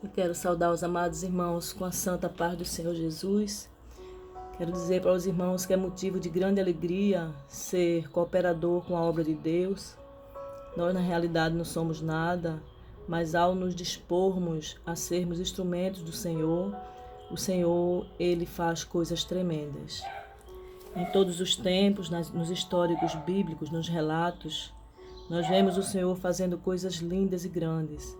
Eu quero saudar os amados irmãos com a santa paz do Senhor Jesus. Quero dizer para os irmãos que é motivo de grande alegria ser cooperador com a obra de Deus. Nós, na realidade, não somos nada, mas ao nos dispormos a sermos instrumentos do Senhor, o Senhor, Ele faz coisas tremendas. Em todos os tempos, nos históricos bíblicos, nos relatos, nós vemos o Senhor fazendo coisas lindas e grandes,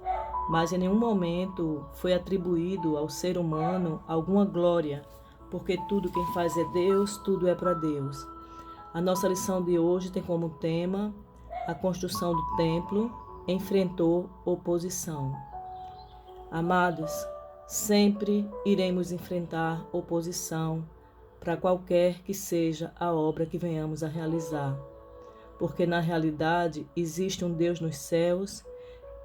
mas em nenhum momento foi atribuído ao ser humano alguma glória, porque tudo quem faz é Deus, tudo é para Deus. A nossa lição de hoje tem como tema: a construção do templo enfrentou oposição. Amados, sempre iremos enfrentar oposição para qualquer que seja a obra que venhamos a realizar, porque na realidade existe um Deus nos céus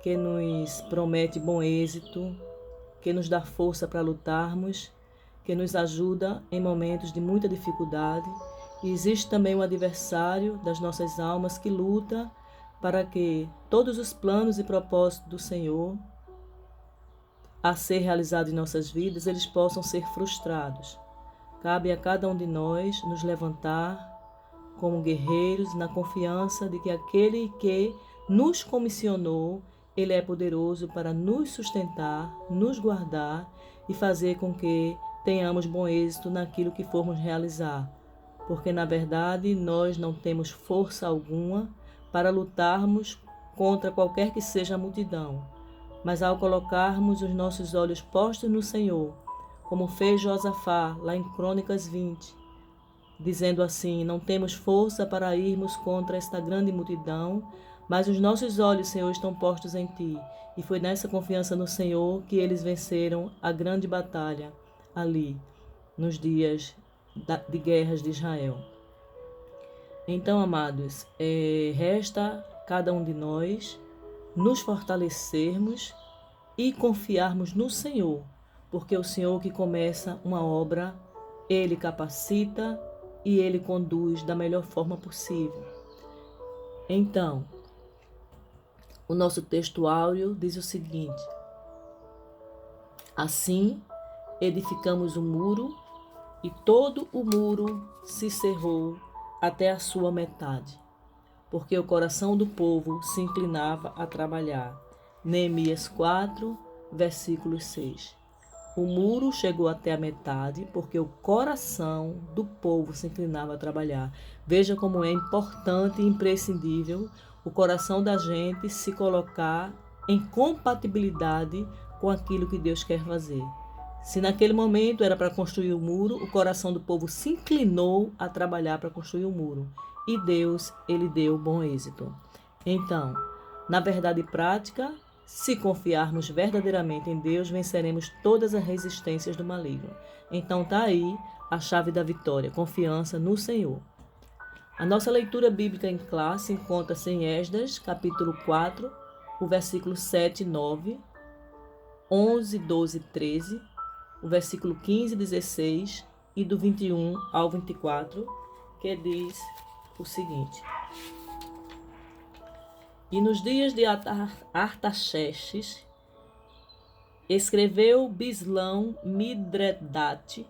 que nos promete bom êxito, que nos dá força para lutarmos, que nos ajuda em momentos de muita dificuldade. E existe também um adversário das nossas almas que luta para que todos os planos e propósitos do Senhor a ser realizados em nossas vidas, eles possam ser frustrados. Cabe a cada um de nós nos levantar como guerreiros na confiança de que aquele que nos comissionou, Ele é poderoso para nos sustentar, nos guardar e fazer com que tenhamos bom êxito naquilo que formos realizar. Porque, na verdade, nós não temos força alguma para lutarmos contra qualquer que seja a multidão. Mas ao colocarmos os nossos olhos postos no Senhor, como fez Josafá lá em Crônicas 20, dizendo assim: não temos força para irmos contra esta grande multidão, mas os nossos olhos, Senhor, estão postos em Ti. E foi nessa confiança no Senhor que eles venceram a grande batalha ali, nos dias de guerras de Israel. Então, amados, resta cada um de nós nos fortalecermos e confiarmos no Senhor, porque o Senhor que começa uma obra, Ele capacita e Ele conduz da melhor forma possível. Então, o nosso texto áureo diz o seguinte: assim edificamos o muro, e todo o muro se cerrou até a sua metade, porque o coração do povo se inclinava a trabalhar. Neemias 4, versículo 6. O muro chegou até a metade porque o coração do povo se inclinava a trabalhar. Veja como é importante e imprescindível o coração da gente se colocar em compatibilidade com aquilo que Deus quer fazer. Se naquele momento era para construir o muro, o coração do povo se inclinou a trabalhar para construir o muro. E Deus, Ele deu bom êxito. Então, na verdade prática, se confiarmos verdadeiramente em Deus, venceremos todas as resistências do maligno. Então está aí a chave da vitória, confiança no Senhor. A nossa leitura bíblica em classe encontra-se em Esdras, capítulo 4, o versículo 7 e 9, 11, 12 e 13, o versículo 15 e 16 e do 21 ao 24, que diz o seguinte: e nos dias de Artaxerxes, escreveu Bislão, Midredate,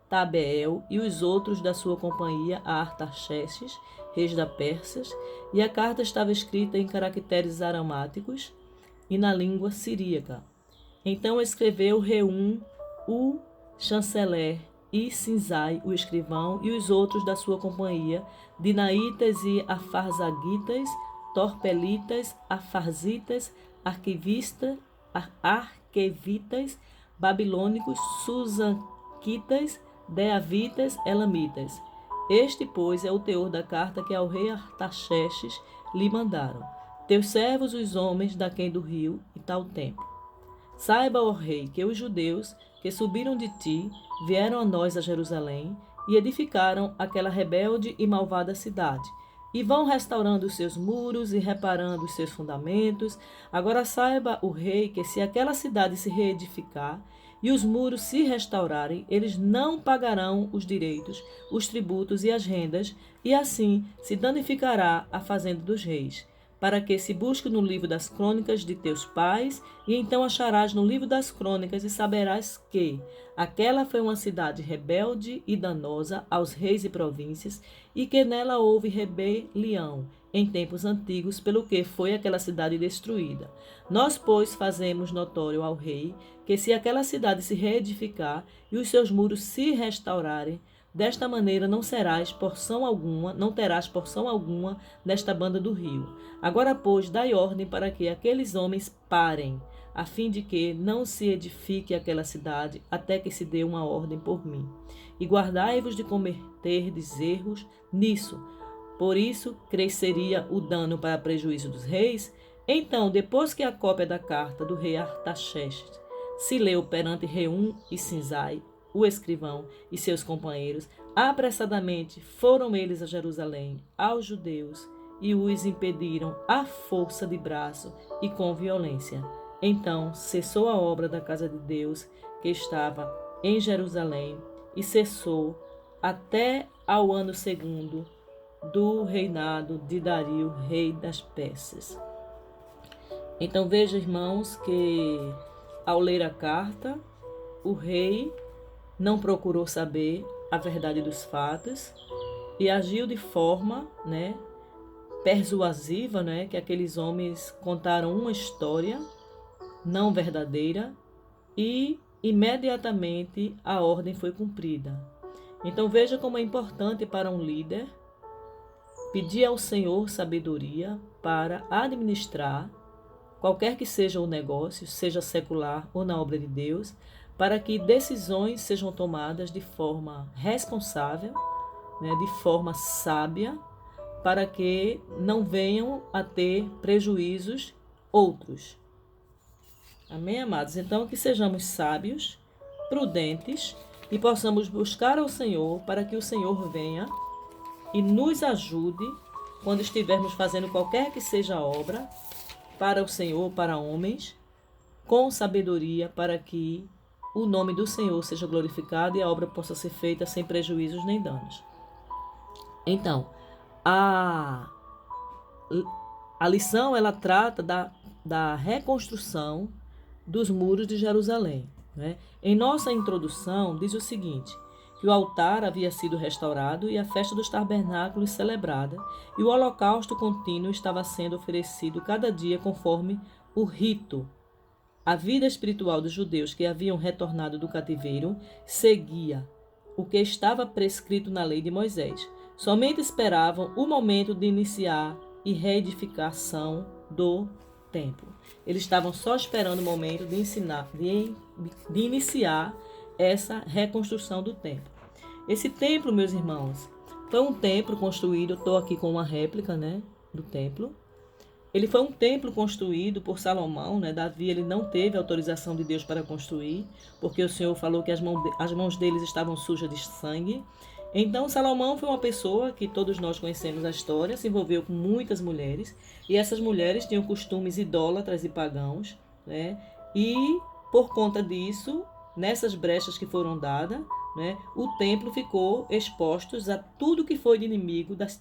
Tabeel e os outros da sua companhia a Artaxerxes, rei da Pérsia, e a carta estava escrita em caracteres aramáticos e na língua siríaca. Então escreveu Reum, o chanceler, e Sinzai, o escrivão, e os outros da sua companhia, dinaitas e afarzaguitas, torpelitas, afarzitas, arquevitas, babilônicos, susanquitas, deavitas, elamitas. Este, pois, é o teor da carta que ao rei Artaxerxes lhe mandaram. Teus servos, os homens daquém do rio, e tal tempo. Saiba, ó rei, que os judeus que subiram de ti vieram a nós a Jerusalém e edificaram aquela rebelde e malvada cidade, e vão restaurando os seus muros e reparando os seus fundamentos. Agora saiba o rei que se aquela cidade se reedificar e os muros se restaurarem, eles não pagarão os direitos, os tributos e as rendas, e assim se danificará a fazenda dos reis. para que se busque no livro das crônicas de teus pais, e então acharás no livro das crônicas e saberás que aquela foi uma cidade rebelde e danosa aos reis e províncias, e que nela houve rebelião em tempos antigos, pelo que foi aquela cidade destruída. Nós, pois, fazemos notório ao rei que se aquela cidade se reedificar e os seus muros se restaurarem, desta maneira não terás porção alguma nesta banda do rio. Agora, pois, dai ordem para que aqueles homens parem, a fim de que não se edifique aquela cidade, até que se dê uma ordem por mim. E guardai-vos de cometerdes erros nisso. Por isso, cresceria o dano para prejuízo dos reis. Então, depois que a cópia da carta do rei Artaxerxes se leu perante Reum e Sinzai, o escrivão e seus companheiros, apressadamente foram eles a Jerusalém, aos judeus, e os impediram à força de braço e com violência. Então cessou a obra da casa de Deus que estava em Jerusalém, e cessou até ao ano segundo do reinado de Dario, rei das Persas. Então veja, irmãos, que ao ler a carta, o rei não procurou saber a verdade dos fatos e agiu de forma, persuasiva, que aqueles homens contaram uma história não verdadeira e imediatamente a ordem foi cumprida. Então veja como é importante para um líder pedir ao Senhor sabedoria para administrar qualquer que seja o negócio, seja secular ou na obra de Deus, para que decisões sejam tomadas de forma responsável, de forma sábia, para que não venham a ter prejuízos outros. Amém, amados? Então, que sejamos sábios, prudentes e possamos buscar ao Senhor para que o Senhor venha e nos ajude quando estivermos fazendo qualquer que seja a obra para o Senhor, para homens, com sabedoria, para que o nome do Senhor seja glorificado e a obra possa ser feita sem prejuízos nem danos. Então, a lição ela trata da reconstrução dos muros de Jerusalém. Em nossa introdução, diz o seguinte, que o altar havia sido restaurado e a festa dos tabernáculos celebrada, e o holocausto contínuo estava sendo oferecido cada dia conforme o rito. A vida espiritual dos judeus que haviam retornado do cativeiro seguia o que estava prescrito na lei de Moisés. Somente esperavam o momento de iniciar e reedificação do templo. Eles estavam só esperando o momento de iniciar essa reconstrução do templo. Esse templo, meus irmãos, foi um templo construído, estou aqui com uma réplica, do templo. Ele foi um templo construído por Salomão, Davi ele não teve autorização de Deus para construir, porque o Senhor falou que as mãos deles estavam sujas de sangue. Então, Salomão foi uma pessoa que todos nós conhecemos a história, se envolveu com muitas mulheres, e essas mulheres tinham costumes idólatras e pagãos, e por conta disso, nessas brechas que foram dadas, o templo ficou exposto a tudo que foi de inimigo das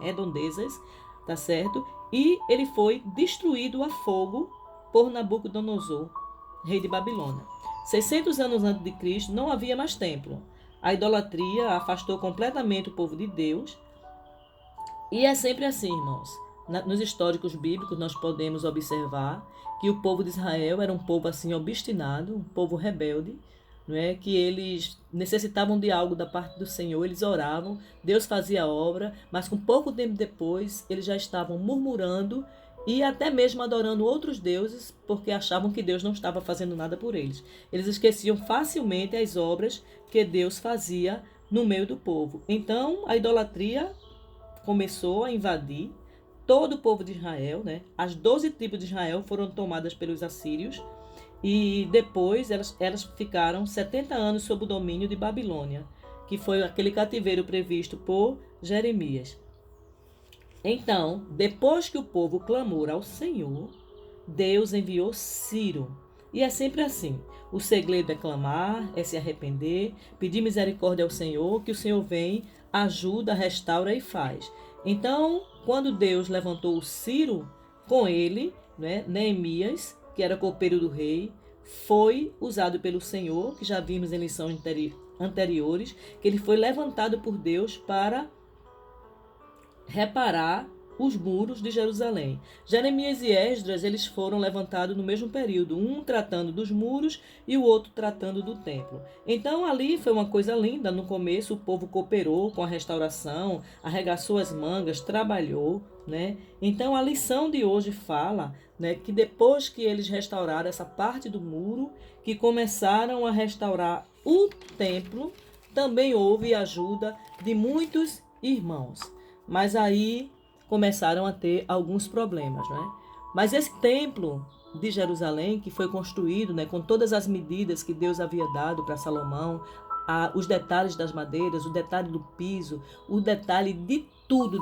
redondezas, tá certo? E ele foi destruído a fogo por Nabucodonosor, rei de Babilônia. 600 anos antes de Cristo não havia mais templo. A idolatria afastou completamente o povo de Deus. E é sempre assim, irmãos. Nos históricos bíblicos nós podemos observar que o povo de Israel era um povo assim obstinado, um povo rebelde, que eles necessitavam de algo da parte do Senhor, eles oravam, Deus fazia a obra, mas com pouco tempo depois eles já estavam murmurando e até mesmo adorando outros deuses, porque achavam que Deus não estava fazendo nada por eles. Eles esqueciam facilmente as obras que Deus fazia no meio do povo. Então a idolatria começou a invadir todo o povo de Israel, As 12 tribos de Israel foram tomadas pelos assírios, e depois elas ficaram 70 anos sob o domínio de Babilônia, que foi aquele cativeiro previsto por Jeremias. Então, depois que o povo clamou ao Senhor, Deus enviou Ciro. E é sempre assim. O segredo é clamar, é se arrepender, pedir misericórdia ao Senhor, que o Senhor vem, ajuda, restaura e faz. Então, quando Deus levantou o Ciro, com ele, né, Neemias, que era copeiro do rei, foi usado pelo Senhor, que já vimos em lições anteriores, que ele foi levantado por Deus para reparar os muros de Jerusalém. Jeremias e Esdras, eles foram levantados no mesmo período, um tratando dos muros e o outro tratando do templo. Então ali foi uma coisa linda. No começo o povo cooperou com a restauração, arregaçou as mangas, trabalhou, né? Então a lição de hoje fala, né, que depois que eles restauraram essa parte do muro, que começaram a restaurar o templo, também houve ajuda de muitos irmãos. Mas aí começaram a ter alguns problemas, né? Mas esse templo de Jerusalém, que foi construído, né, com todas as medidas que Deus havia dado para Salomão, os detalhes das madeiras, o detalhe do piso, o detalhe de tudo.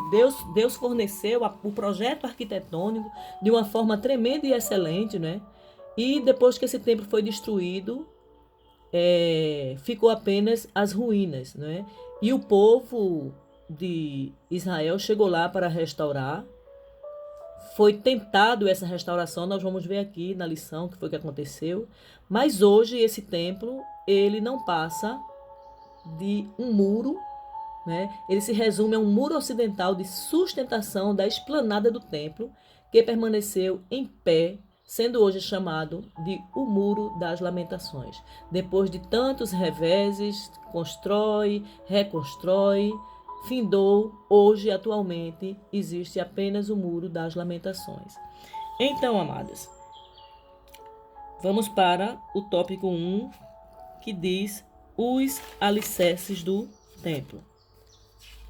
Deus forneceu o projeto arquitetônico de uma forma tremenda e excelente, né? E depois que esse templo foi destruído, ficou apenas as ruínas, né? E o povo de Israel chegou lá para restaurar. Foi tentado essa restauração, nós vamos ver aqui na lição que foi que aconteceu. Mas hoje esse templo, ele não passa de um muro, né? Ele se resume a um muro ocidental de sustentação da esplanada do templo, que permaneceu em pé, sendo hoje chamado de o Muro das Lamentações. Depois de tantos reveses, constrói, reconstrói, findou, hoje, atualmente, existe apenas o Muro das Lamentações. Então, amadas, vamos para o tópico 1, que diz os alicerces do templo.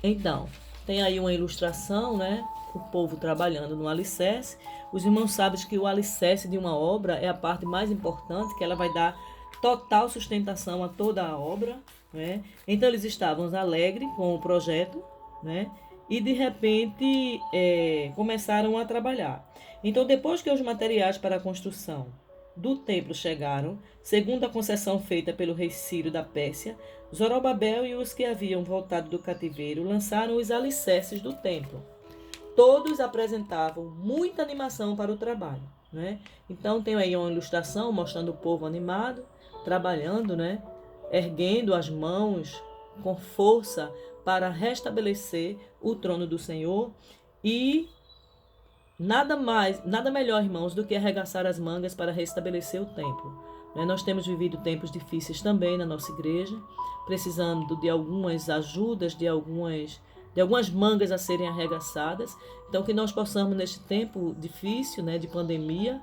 Então, tem aí uma ilustração, né? O povo trabalhando no alicerce. Os irmãos sabem que o alicerce de uma obra é a parte mais importante, que ela vai dar total sustentação a toda a obra, né? Então eles estavam alegres com o projeto, né? E de repente começaram a trabalhar. Então, depois que os materiais para a construção do templo chegaram, segundo a concessão feita pelo rei Ciro da Pérsia, Zorobabel e os que haviam voltado do cativeiro lançaram os alicerces do templo. Todos apresentavam muita animação para o trabalho, né? Então tem aí uma ilustração mostrando o povo animado, trabalhando, né? Erguendo as mãos com força para restabelecer o trono do Senhor. E nada melhor, irmãos, do que arregaçar as mangas para restabelecer o templo. Nós temos vivido tempos difíceis também na nossa igreja, precisando de algumas ajudas, de algumas mangas a serem arregaçadas. Então, que nós possamos, neste tempo difícil, né, de pandemia,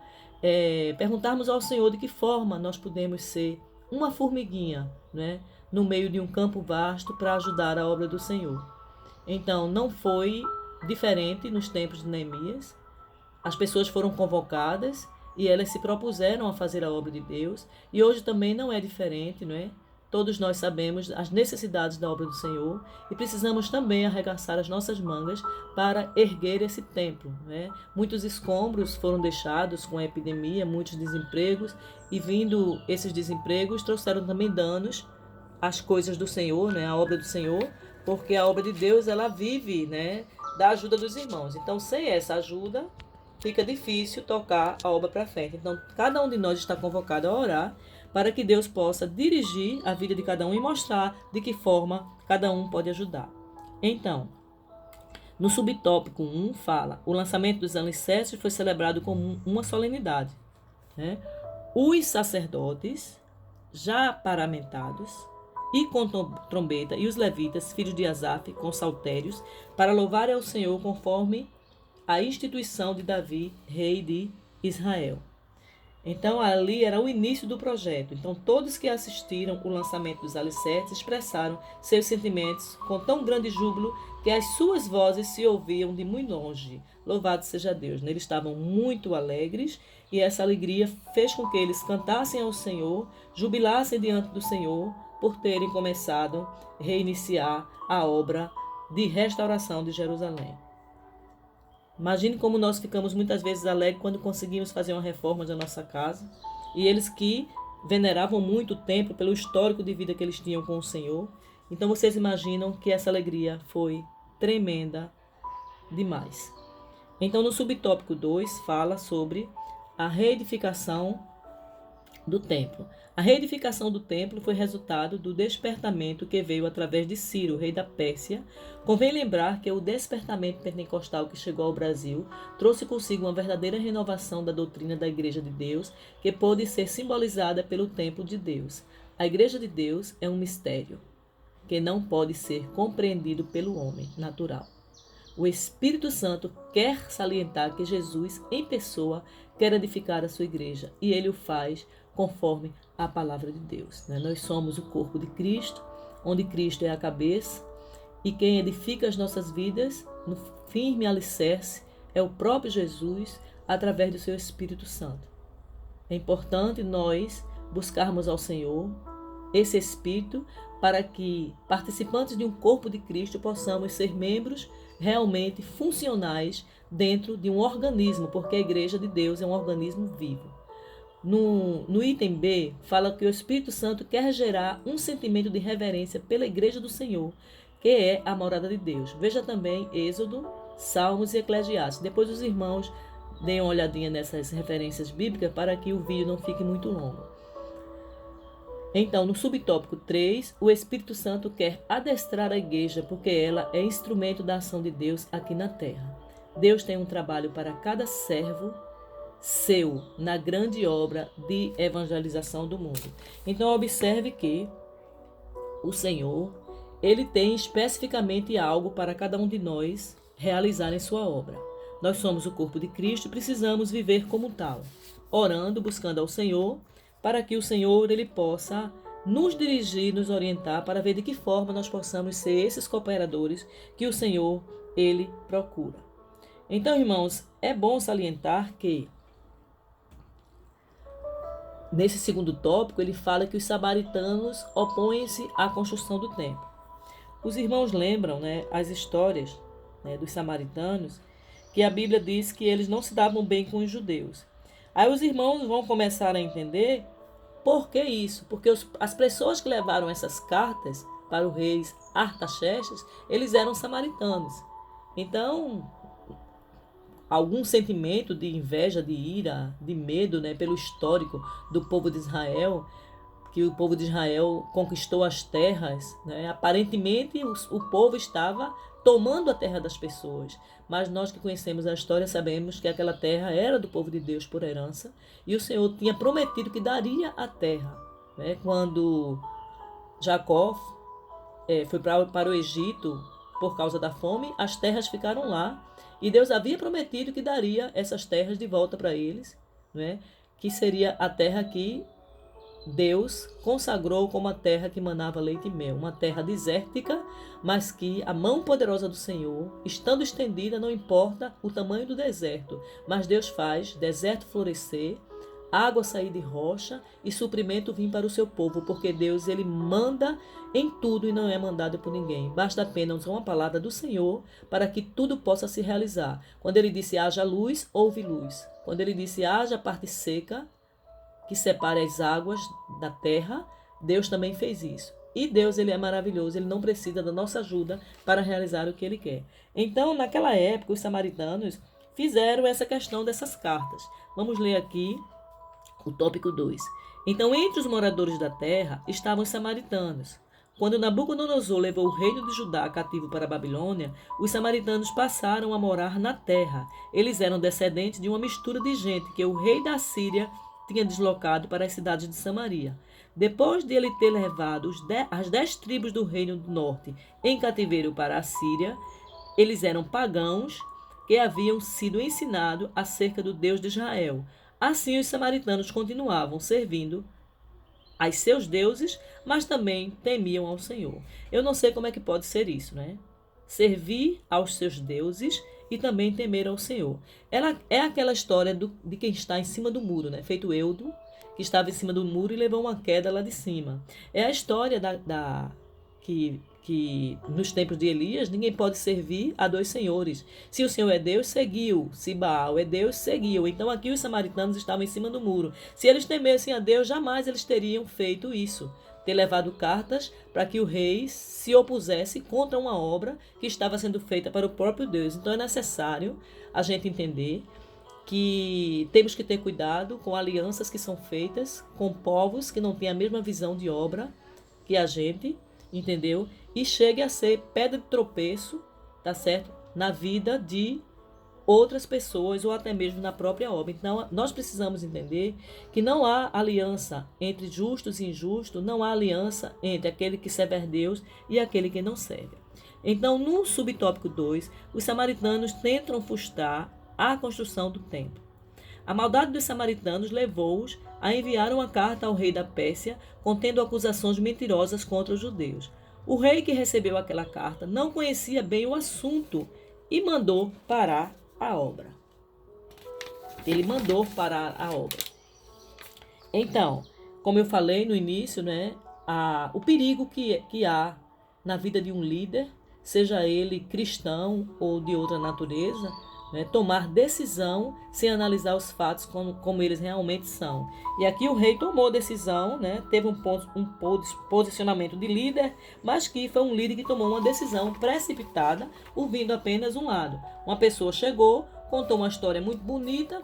perguntarmos ao Senhor de que forma nós podemos ser uma formiguinha, né, no meio de um campo vasto para ajudar a obra do Senhor. Então, não foi diferente nos tempos de Neemias. As pessoas foram convocadas e elas se propuseram a fazer a obra de Deus. E hoje também não é diferente, não é? Todos nós sabemos as necessidades da obra do Senhor e precisamos também arregaçar as nossas mangas para erguer esse templo, né? Muitos escombros foram deixados com a epidemia, muitos desempregos, e vindo esses desempregos trouxeram também danos às coisas do Senhor, né? A obra do Senhor, porque a obra de Deus ela vive, né, da ajuda dos irmãos. Então, sem essa ajuda, fica difícil tocar a obra para frente. Então, cada um de nós está convocado a orar para que Deus possa dirigir a vida de cada um e mostrar de que forma cada um pode ajudar. Então, no subtópico 1 fala: o lançamento dos alicerces foi celebrado como uma solenidade, né? Os sacerdotes, já paramentados, e com trombeta, e os levitas, filhos de Asaf, com saltérios, para louvarem ao Senhor conforme a instituição de Davi, rei de Israel. Então, ali era o início do projeto. Então, todos que assistiram o lançamento dos alicerces expressaram seus sentimentos com tão grande júbilo que as suas vozes se ouviam de muito longe. Louvado seja Deus. Eles estavam muito alegres e essa alegria fez com que eles cantassem ao Senhor, jubilassem diante do Senhor por terem começado a reiniciar a obra de restauração de Jerusalém. Imagine como nós ficamos muitas vezes alegres quando conseguimos fazer uma reforma da nossa casa. E eles que veneravam muito o templo pelo histórico de vida que eles tinham com o Senhor. Então vocês imaginam que essa alegria foi tremenda demais. Então, no subtópico 2, fala sobre a reedificação do templo. A reedificação do templo foi resultado do despertamento que veio através de Ciro, rei da Pérsia. Convém lembrar que o despertamento pentecostal que chegou ao Brasil trouxe consigo uma verdadeira renovação da doutrina da Igreja de Deus, que pôde ser simbolizada pelo templo de Deus. A Igreja de Deus é um mistério que não pode ser compreendido pelo homem natural. O Espírito Santo quer salientar que Jesus, em pessoa, quer edificar a sua igreja, e ele o faz conforme a palavra de Deus. Nós somos o corpo de Cristo, onde Cristo é a cabeça, e quem edifica as nossas vidas no firme alicerce é o próprio Jesus, através do seu Espírito Santo. É importante nós buscarmos ao Senhor esse Espírito para que, participantes de um corpo de Cristo, possamos ser membros realmente funcionais dentro de um organismo, porque a Igreja de Deus é um organismo vivo. No item B, fala que o Espírito Santo quer gerar um sentimento de reverência pela Igreja do Senhor, que é a morada de Deus. Veja também Êxodo, Salmos e Eclesiastes. Depois os irmãos deem uma olhadinha nessas referências bíblicas para que o vídeo não fique muito longo. Então, no subtópico 3, o Espírito Santo quer adestrar a igreja porque ela é instrumento da ação de Deus aqui na terra. Deus tem um trabalho para cada servo seu na grande obra de evangelização do mundo. Então, observe que o Senhor, ele tem especificamente algo para cada um de nós realizar em sua obra. Nós somos o corpo de Cristo e precisamos viver como tal, orando, buscando ao Senhor, para que o Senhor ele possa nos dirigir, nos orientar, para ver de que forma nós possamos ser esses cooperadores que o Senhor ele procura. Então, irmãos, é bom salientar que nesse segundo tópico ele fala que os samaritanos opõem-se à construção do templo. Os irmãos lembram, as histórias, dos samaritanos, que a Bíblia diz que eles não se davam bem com os judeus. Aí os irmãos vão começar a entender por que isso. Porque as pessoas que levaram essas cartas para o rei Artaxerxes, eles eram samaritanos. Então, algum sentimento de inveja, de ira, de medo, pelo histórico do povo de Israel, que o povo de Israel conquistou as terras, aparentemente o povo estava tomando a terra das pessoas, mas nós que conhecemos a história sabemos que aquela terra era do povo de Deus por herança, e o Senhor tinha prometido que daria a terra. Quando Jacó foi para o Egito por causa da fome, as terras ficaram lá, e Deus havia prometido que daria essas terras de volta para eles, que seria a terra que Deus consagrou como a terra que manava leite e mel, uma terra desértica, mas que a mão poderosa do Senhor, estando estendida, não importa o tamanho do deserto, mas Deus faz deserto florescer, água sair de rocha e suprimento vir para o seu povo, porque Deus ele manda em tudo e não é mandado por ninguém. Basta apenas uma palavra do Senhor para que tudo possa se realizar. Quando ele disse haja luz, houve luz. Quando ele disse haja parte seca, que separe as águas da terra, Deus também fez isso. E Deus ele é maravilhoso, ele não precisa da nossa ajuda para realizar o que ele quer. Então, naquela época, os samaritanos fizeram essa questão dessas cartas. Vamos ler aqui o tópico 2. Então, entre os moradores da terra estavam os samaritanos. Quando Nabucodonosor levou o reino de Judá cativo para a Babilônia, os samaritanos passaram a morar na terra. Eles eram descendentes de uma mistura de gente que o rei da Síria tinha deslocado para as cidades de Samaria. Depois de ele ter levado as 10 tribos do reino do norte em cativeiro para a Síria, eles eram pagãos que haviam sido ensinados acerca do Deus de Israel. Assim, os samaritanos continuavam servindo aos seus deuses, mas também temiam ao Senhor. Eu não sei como é que pode ser isso, Servir aos seus deuses e também temer ao Senhor. Ela é aquela história de quem está em cima do muro, feito Eudo, que estava em cima do muro e levou uma queda lá de cima. É a história que nos tempos de Elias ninguém pode servir a dois senhores. Se o Senhor é Deus, seguiu. Se Baal é Deus, seguiu. Então aqui os samaritanos estavam em cima do muro. Se eles temessem a Deus, jamais eles teriam feito isso. ter levado cartas para que o rei se opusesse contra uma obra que estava sendo feita para o próprio Deus. Então é necessário a gente entender que temos que ter cuidado com alianças que são feitas com povos que não têm a mesma visão de obra que a gente, entendeu? E chegue a ser pedra de tropeço, tá certo? Na vida de outras pessoas ou até mesmo na própria obra. Então, nós precisamos entender que não há aliança entre justos e injustos, não há aliança entre aquele que serve a Deus e aquele que não serve. Então, no subtópico 2, os samaritanos tentam frustrar a construção do templo. A maldade dos samaritanos levou-os a enviar uma carta ao rei da Pérsia contendo acusações mentirosas contra os judeus. O rei que recebeu aquela carta não conhecia bem o assunto e mandou parar a obra. Ele mandou parar a obra. Então, como eu falei no início, né, o perigo que há na vida de um líder, seja ele cristão ou de outra natureza, né, tomar decisão sem analisar os fatos como eles realmente são. E aqui o rei tomou decisão, né, teve um posicionamento de líder, mas que foi um líder que tomou uma decisão precipitada, ouvindo apenas um lado. Uma pessoa chegou, contou uma história muito bonita,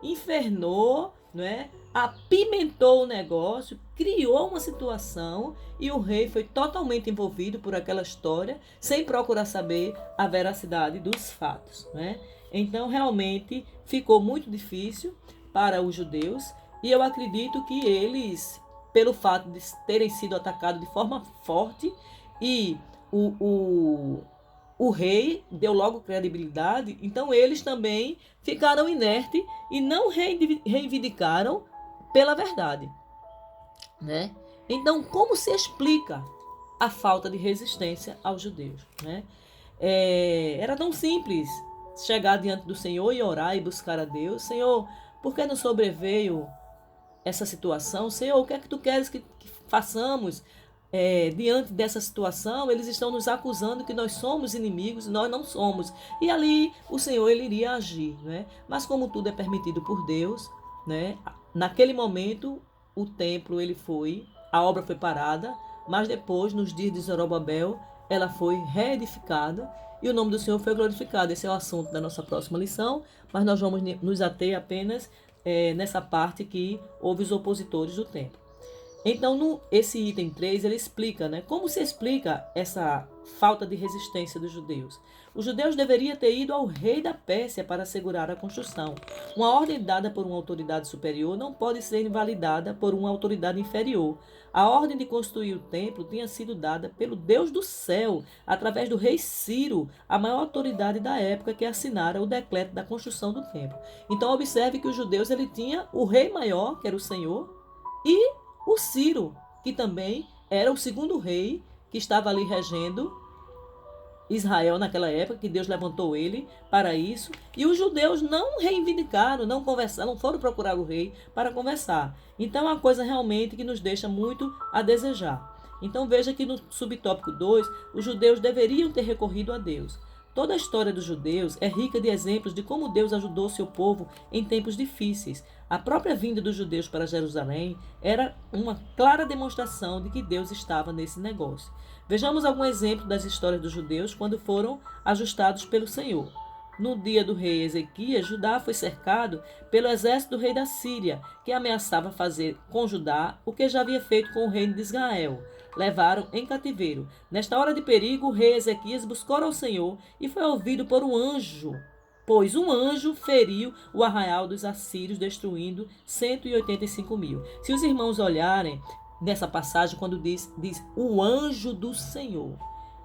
infernou, né, apimentou o negócio, criou uma situação e o rei foi totalmente envolvido por aquela história, sem procurar saber a veracidade dos fatos, né? Então, realmente, ficou muito difícil para os judeus e eu acredito que eles, pelo fato de terem sido atacados de forma forte e o rei deu logo credibilidade, então eles também ficaram inertes e não reivindicaram pela verdade, né? Então, como se explica a falta de resistência aos judeus, né? Era tão simples chegar diante do Senhor e orar e buscar a Deus. Senhor, por que nos sobreveio essa situação? Senhor, o que é que tu queres que façamos? Diante dessa situação, eles estão nos acusando que nós somos inimigos e nós não somos. E ali o Senhor ele iria agir, né? Mas como tudo é permitido por Deus, né? Naquele momento o templo a obra foi parada, mas depois, nos dias de Zorobabel, ela foi reedificada e o nome do Senhor foi glorificado. Esse é o assunto da nossa próxima lição, mas nós vamos nos ater apenas nessa parte que houve os opositores do templo. Então, esse item 3, ele explica, né, como se explica essa falta de resistência dos judeus. Os judeus deveriam ter ido ao rei da Pérsia para assegurar a construção. Uma ordem dada por uma autoridade superior não pode ser invalidada por uma autoridade inferior. A ordem de construir o templo tinha sido dada pelo Deus do céu, através do rei Ciro, a maior autoridade da época que assinara o decreto da construção do templo. Então, observe que os judeus tinham o rei maior, que era o Senhor, e o Ciro, que também era o segundo rei que estava ali regendo Israel naquela época, que Deus levantou ele para isso. E os judeus não reivindicaram, não conversaram, não foram procurar o rei para conversar. Então é uma coisa realmente que nos deixa muito a desejar. Então veja que no subtópico 2, os judeus deveriam ter recorrido a Deus. Toda a história dos judeus é rica de exemplos de como Deus ajudou seu povo em tempos difíceis. A própria vinda dos judeus para Jerusalém era uma clara demonstração de que Deus estava nesse negócio. Vejamos algum exemplo das histórias dos judeus quando foram ajustados pelo Senhor. No dia do rei Ezequias, Judá foi cercado pelo exército do rei da Síria, que ameaçava fazer com Judá o que já havia feito com o reino de Israel. Levaram em cativeiro. Nesta hora de perigo, o rei Ezequias buscou ao Senhor e foi ouvido por um anjo, pois um anjo feriu o arraial dos assírios, destruindo 185.000. Se os irmãos olharem nessa passagem, quando diz o anjo do Senhor.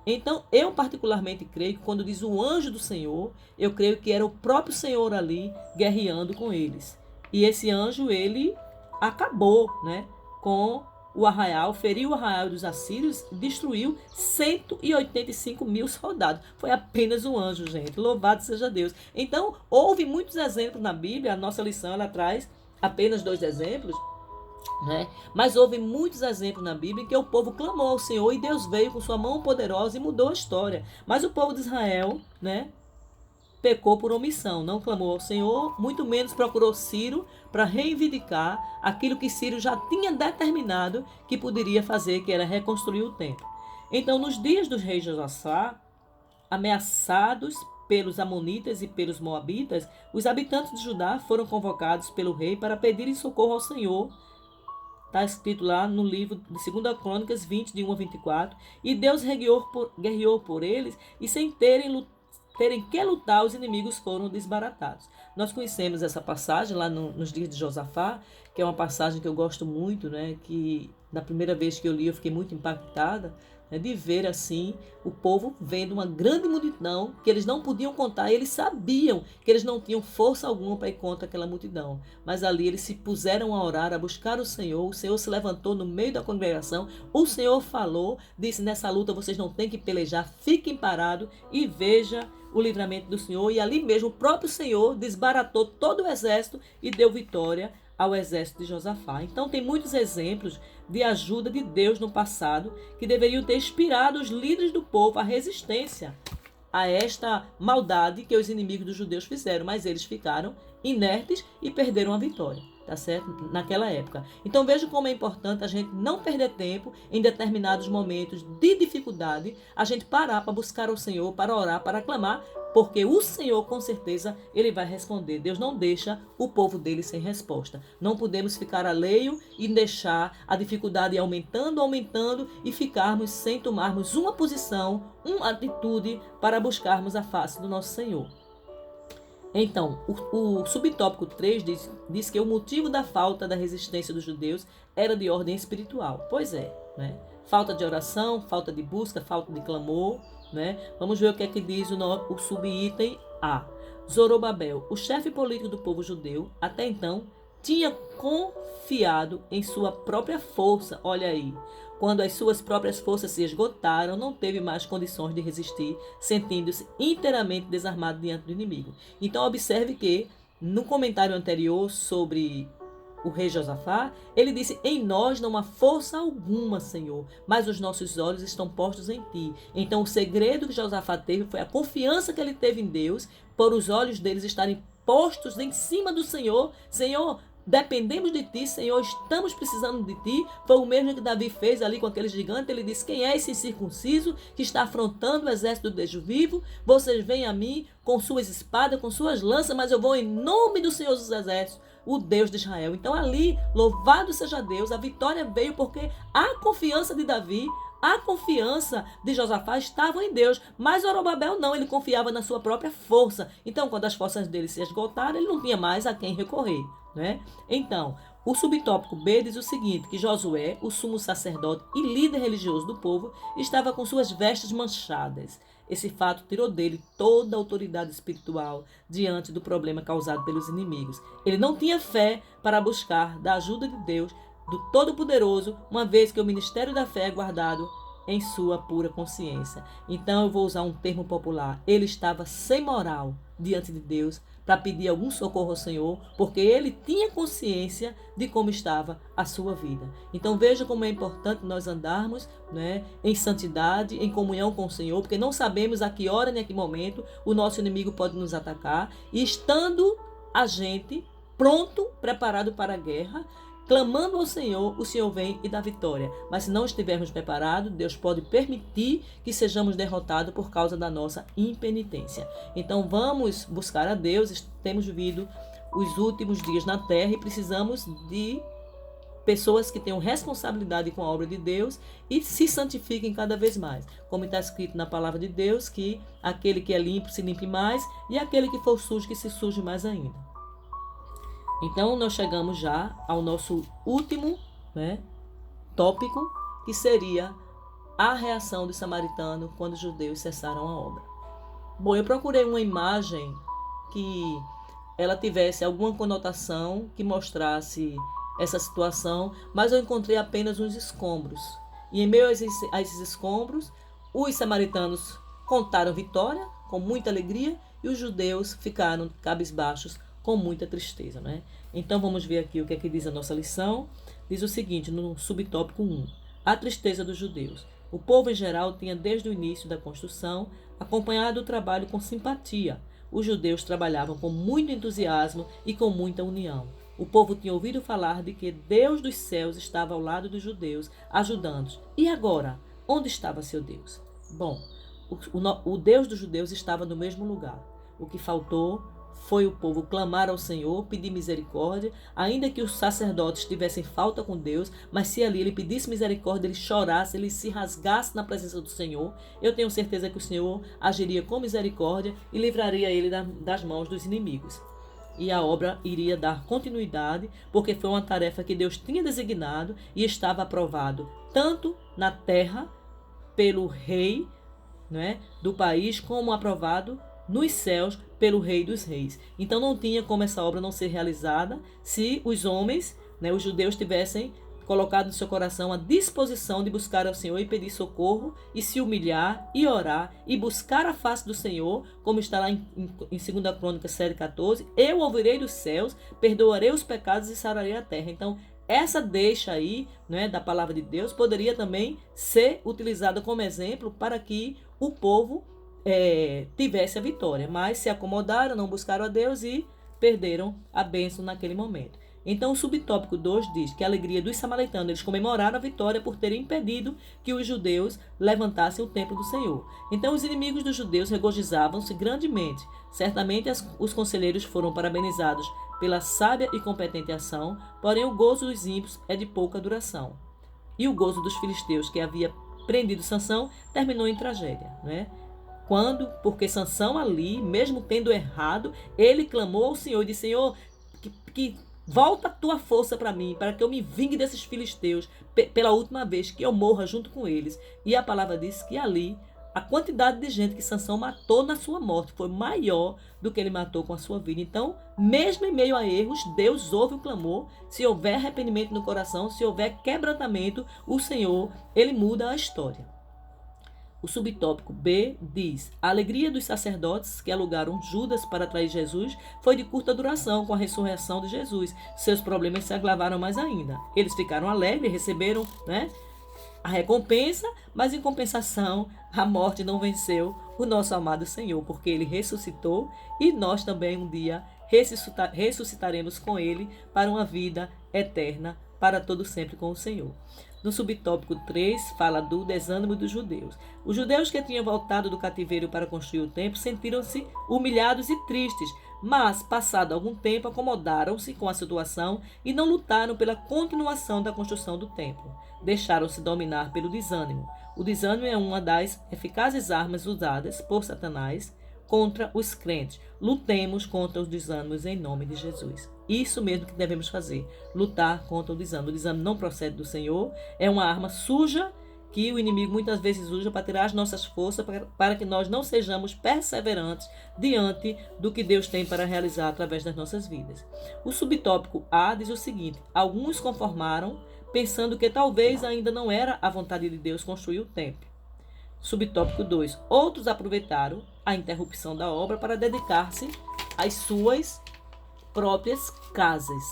Então, eu particularmente creio que quando diz o anjo do Senhor, eu creio que era o próprio Senhor ali guerreando com eles. E esse anjo, ele acabou, né, com o arraial, feriu o arraial dos assírios, destruiu 185.000 soldados. Foi apenas um anjo, gente. Louvado seja Deus. Então, houve muitos exemplos na Bíblia. A nossa lição, ela traz apenas 2 exemplos, né? Mas houve muitos exemplos na Bíblia em que o povo clamou ao Senhor e Deus veio com sua mão poderosa e mudou a história. Mas o povo de Israel, né, pecou por omissão, não clamou ao Senhor, muito menos procurou Ciro para reivindicar aquilo que Ciro já tinha determinado que poderia fazer, que era reconstruir o templo. Então, nos dias do rei Josafá, ameaçados pelos amonitas e pelos moabitas, os habitantes de Judá foram convocados pelo rei para pedirem socorro ao Senhor. Está escrito lá no livro de 2 Crônicas 20, de 1 a 24. E Deus guerreou por eles, e sem terem que lutar, os inimigos foram desbaratados. Nós conhecemos essa passagem lá nos dias de Josafá, que é uma passagem que eu gosto muito, né? Que da primeira vez que eu li eu fiquei muito impactada, né, de ver assim o povo vendo uma grande multidão que eles não podiam contar. E eles sabiam que eles não tinham força alguma para ir contra aquela multidão, mas ali eles se puseram a orar, a buscar o Senhor se levantou no meio da congregação, o Senhor falou, disse: nessa luta vocês não têm que pelejar, fiquem parados e veja o livramento do Senhor. E ali mesmo o próprio Senhor desbaratou todo o exército e deu vitória ao exército de Josafá. Então tem muitos exemplos de ajuda de Deus no passado que deveriam ter inspirado os líderes do povo à resistência a esta maldade que os inimigos dos judeus fizeram, mas eles ficaram inertes e perderam a vitória, tá certo? Naquela época. Então veja como é importante a gente não perder tempo em determinados momentos de dificuldade, a gente parar para buscar o Senhor, para orar, para clamar, porque o Senhor, com certeza, ele vai responder. Deus não deixa o povo dele sem resposta. Não podemos ficar alheio e deixar a dificuldade aumentando e ficarmos sem tomarmos uma posição, uma atitude para buscarmos a face do nosso Senhor. Então, o subtópico 3 diz que o motivo da falta da resistência dos judeus era de ordem espiritual. Pois é, né? Falta de oração, falta de busca, falta de clamor, né? Vamos ver o que é que diz o subitem A. Zorobabel, o chefe político do povo judeu, até então, tinha confiado em sua própria força. Olha aí, quando as suas próprias forças se esgotaram, não teve mais condições de resistir, sentindo-se inteiramente desarmado diante do inimigo. Então observe que no comentário anterior sobre o rei Josafá, ele disse: em nós não há força alguma, Senhor, mas os nossos olhos estão postos em ti. Então o segredo que Josafá teve foi a confiança que ele teve em Deus, por os olhos deles estarem postos em cima do Senhor. Senhor, dependemos de ti, Senhor, estamos precisando de ti. Foi o mesmo que Davi fez ali com aquele gigante. Ele disse: quem é esse incircunciso que está afrontando o exército do Deus vivo? Vocês vêm a mim com suas espadas, com suas lanças, mas eu vou em nome do Senhor dos exércitos, o Deus de Israel. Então ali, louvado seja Deus, a vitória veio porque a confiança de Davi, a confiança de Josafá estavam em Deus, mas Zorobabel não, ele confiava na sua própria força. Então, quando as forças dele se esgotaram, ele não tinha mais a quem recorrer, né? Então, o subtópico B diz o seguinte, que Josué, o sumo sacerdote e líder religioso do povo, estava com suas vestes manchadas. Esse fato tirou dele toda a autoridade espiritual diante do problema causado pelos inimigos. Ele não tinha fé para buscar da ajuda de Deus, do Todo-Poderoso, uma vez que o ministério da fé é guardado em sua pura consciência. Então eu vou usar um termo popular: ele estava sem moral diante de Deus para pedir algum socorro ao Senhor, porque ele tinha consciência de como estava a sua vida. Então veja como é importante nós andarmos, né, em santidade, em comunhão com o Senhor, porque não sabemos a que hora nem a que momento o nosso inimigo pode nos atacar, e estando a gente pronto, preparado para a guerra, clamando ao Senhor, o Senhor vem e dá vitória. Mas se não estivermos preparados, Deus pode permitir que sejamos derrotados por causa da nossa impenitência. Então vamos buscar a Deus. Temos vivido os últimos dias na terra e precisamos de pessoas que tenham responsabilidade com a obra de Deus e se santifiquem cada vez mais. Como está escrito na palavra de Deus, que aquele que é limpo se limpe mais e aquele que for sujo que se suje mais ainda. Então, nós chegamos já ao nosso último, né, tópico, que seria a reação dos samaritanos quando os judeus cessaram a obra. Bom, eu procurei uma imagem que ela tivesse alguma conotação que mostrasse essa situação, mas eu encontrei apenas uns escombros. E em meio a esses escombros, os samaritanos contaram vitória com muita alegria e os judeus ficaram cabisbaixos com muita tristeza, né? Então vamos ver aqui o que é que diz a nossa lição. Diz o seguinte, no subtópico 1, a tristeza dos judeus. O povo em geral tinha desde o início da construção acompanhado o trabalho com simpatia. os judeus trabalhavam com muito entusiasmo e com muita união. O povo tinha ouvido falar de que Deus dos céus estava ao lado dos judeus, ajudando-os. E agora, onde estava seu Deus? Bom, o Deus dos judeus estava no mesmo lugar. O que faltou foi o povo clamar ao Senhor, pedir misericórdia, ainda que os sacerdotes tivessem falta com Deus, mas se ali ele pedisse misericórdia, ele chorasse, ele se rasgasse na presença do Senhor, eu tenho certeza que o Senhor agiria com misericórdia e livraria ele das mãos dos inimigos. E a obra iria dar continuidade, porque foi uma tarefa que Deus tinha designado e estava aprovado tanto na terra pelo rei, do país, como aprovado nos céus pelo Rei dos Reis. Então não tinha como essa obra não ser realizada se os homens, os judeus, tivessem colocado no seu coração a disposição de buscar ao Senhor e pedir socorro e se humilhar e orar e buscar a face do Senhor, como está lá em 2 Crônicas 7,14, eu ouvirei dos céus, perdoarei os pecados e sararei a terra. Então essa deixa aí, da palavra de Deus poderia também ser utilizada como exemplo para que o povo tivesse a vitória, mas se acomodaram, não buscaram a Deus e perderam a bênção naquele momento. Então o subtópico 2 diz que a alegria dos samaritanos, eles comemoraram a vitória por terem impedido que os judeus levantassem o templo do Senhor. Então os inimigos dos judeus regozijavam-se grandemente. Certamente os conselheiros foram parabenizados pela sábia e competente ação, porém o gozo dos ímpios é de pouca duração. E o gozo dos filisteus, que havia prendido Sansão, terminou em tragédia, porque Sansão ali, mesmo tendo errado, ele clamou ao Senhor e disse: Senhor, que volta a tua força para mim, para que eu me vingue desses filisteus pela última vez, que eu morra junto com eles. E a palavra diz que ali a quantidade de gente que Sansão matou na sua morte foi maior do que ele matou com a sua vida. Então, mesmo em meio a erros, Deus ouve o clamor. Se houver arrependimento no coração, se houver quebrantamento, o Senhor, ele muda a história. O subtópico B diz: a alegria dos sacerdotes que alugaram Judas para trair Jesus foi de curta duração com a ressurreição de Jesus. Seus problemas se agravaram mais ainda. Eles ficaram alegres, receberam a recompensa, mas em compensação a morte não venceu o nosso amado Senhor, porque ele ressuscitou e nós também um dia ressuscitaremos com ele para uma vida eterna, para todo sempre com o Senhor. No subtópico 3, fala do desânimo dos judeus. Os judeus que tinham voltado do cativeiro para construir o templo sentiram-se humilhados e tristes, mas, passado algum tempo, acomodaram-se com a situação e não lutaram pela continuação da construção do templo. Deixaram-se dominar pelo desânimo. O desânimo é uma das eficazes armas usadas por Satanás contra os crentes. Lutemos contra os desânimos em nome de Jesus. Isso mesmo que devemos fazer, lutar contra o desânimo. O desânimo não procede do Senhor, é uma arma suja que o inimigo muitas vezes usa para tirar as nossas forças, para que nós não sejamos perseverantes diante do que Deus tem para realizar através das nossas vidas. O subtópico A diz o seguinte: alguns conformaram, pensando que talvez ainda não era a vontade de Deus construir o templo. Subtópico 2. Outros aproveitaram a interrupção da obra para dedicar-se às suas próprias casas.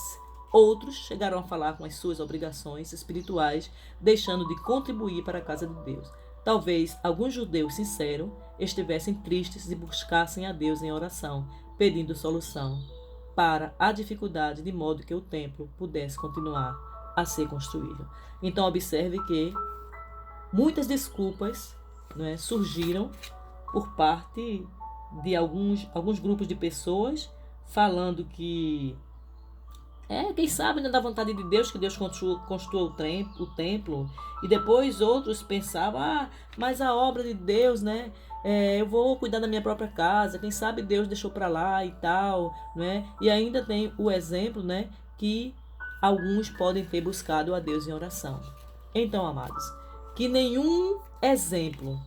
Outros chegaram a falar com as suas obrigações espirituais, deixando de contribuir para a casa de Deus. Talvez alguns judeus sinceros estivessem tristes e buscassem a Deus em oração, pedindo solução para a dificuldade, de modo que o templo pudesse continuar a ser construído. Então observe que muitas desculpas surgiram por parte de alguns grupos de pessoas, falando que quem sabe não é da vontade de Deus que Deus construa o templo, e depois outros pensavam, mas a obra de Deus, eu vou cuidar da minha própria casa, quem sabe Deus deixou para lá e tal, e ainda tem o exemplo, que alguns podem ter buscado a Deus em oração. Então, amados, que nenhum exemplo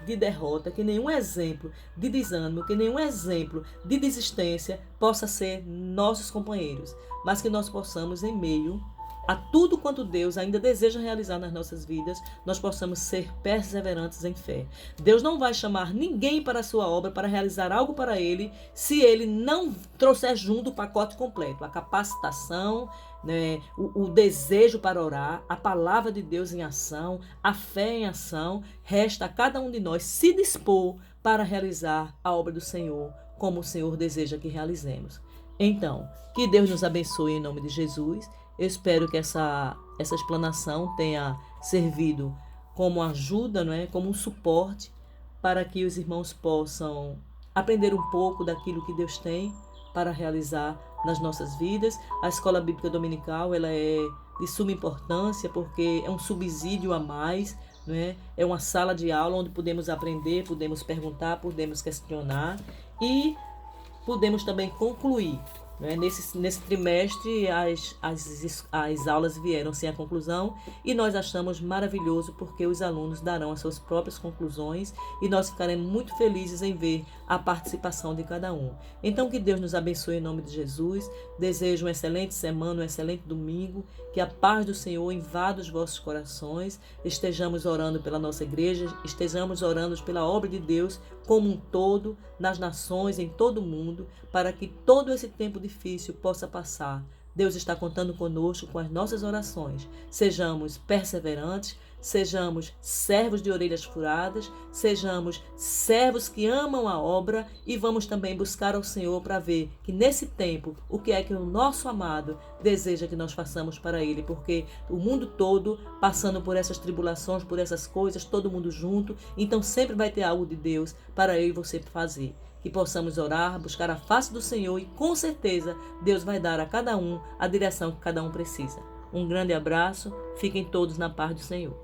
de derrota, que nenhum exemplo de desânimo, que nenhum exemplo de desistência possa ser nossos companheiros, mas que nós possamos, em meio a tudo quanto Deus ainda deseja realizar nas nossas vidas, nós possamos ser perseverantes em fé. Deus não vai chamar ninguém para a sua obra, para realizar algo para Ele, se Ele não trouxer junto o pacote completo, a capacitação, o desejo para orar, a palavra de Deus em ação, a fé em ação. Resta a cada um de nós se dispor para realizar a obra do Senhor como o Senhor deseja que realizemos. Então, que Deus nos abençoe em nome de Jesus. Eu espero que essa explanação tenha servido como ajuda, não é? Como um suporte para que os irmãos possam aprender um pouco daquilo que Deus tem para realizar nas nossas vidas. A Escola Bíblica Dominical, ela é de suma importância porque é um subsídio a mais, não é? É uma sala de aula onde podemos aprender, podemos perguntar, podemos questionar e podemos também concluir. Né? Nesse trimestre, as aulas vieram sem a conclusão e nós achamos maravilhoso porque os alunos darão as suas próprias conclusões e nós ficaremos muito felizes em ver a participação de cada um. Então, que Deus nos abençoe em nome de Jesus. Desejo uma excelente semana, um excelente domingo, que a paz do Senhor invada os vossos corações, estejamos orando pela nossa igreja, estejamos orando pela obra de Deus como um todo, nas nações, em todo o mundo, para que todo esse tempo difícil possa passar. Deus está contando conosco com as nossas orações. Sejamos perseverantes, sejamos servos de orelhas furadas, sejamos servos que amam a obra e vamos também buscar ao Senhor para ver que nesse tempo o que é que o nosso amado deseja que nós façamos para Ele, porque o mundo todo passando por essas tribulações, por essas coisas, todo mundo junto, então sempre vai ter algo de Deus para eu e você fazer. Que possamos orar, buscar a face do Senhor e com certeza Deus vai dar a cada um a direção que cada um precisa. Um grande abraço, fiquem todos na paz do Senhor.